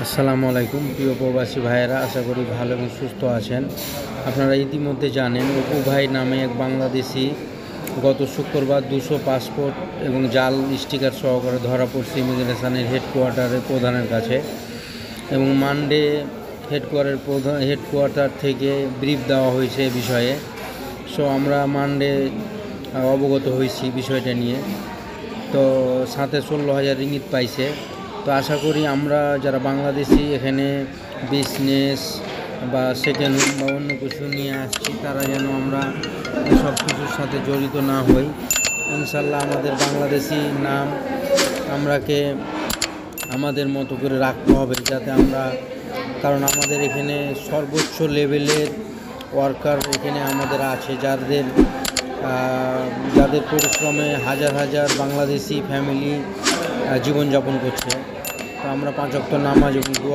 আসসালামু আলাইকুম প্রিয় প্রবাসী ভাইয়েরা, আশা করি ভালো এবং সুস্থ আছেন। আপনারা ইতিমধ্যে জানেন, অপু ভাই নামে এক বাংলাদেশি গত শুক্রবার 200 পাসপোর্ট এবং জাল স্টিকার সহকারে ধরা পড়ছে ইমিগ্রেশনের হেডকোয়ার্টারের প্রধানের কাছে। এবং মানডে হেডকোয়ার্টার থেকে ব্রিফ দেওয়া হয়েছে এ বিষয়ে। সো আমরা মানডে অবগত হয়েছি বিষয়টা নিয়ে। তো সাথে 16,000 রিঙ্গিত পাইছে। তো আশা করি আমরা যারা বাংলাদেশি এখানে বিজনেস বা সেকেন্ড হোম বা অন্য কিছু নিয়ে আসছি, তারা যেন আমরা সব কিছুর সাথে জড়িত না হই। ইনশাল্লাহ আমাদের বাংলাদেশি নাম আমরাকে আমাদের মতো করে রাখতে হবে, যাতে আমরা, কারণ আমাদের এখানে সর্বোচ্চ লেভেলের ওয়ার্কার এখানে আমাদের আছে, যাদের পরিশ্রমে হাজার হাজার বাংলাদেশি ফ্যামিলি জীবনযাপন করছে। তো আমরা 5 ওয়াক্ত নামাজ এবং দোয়া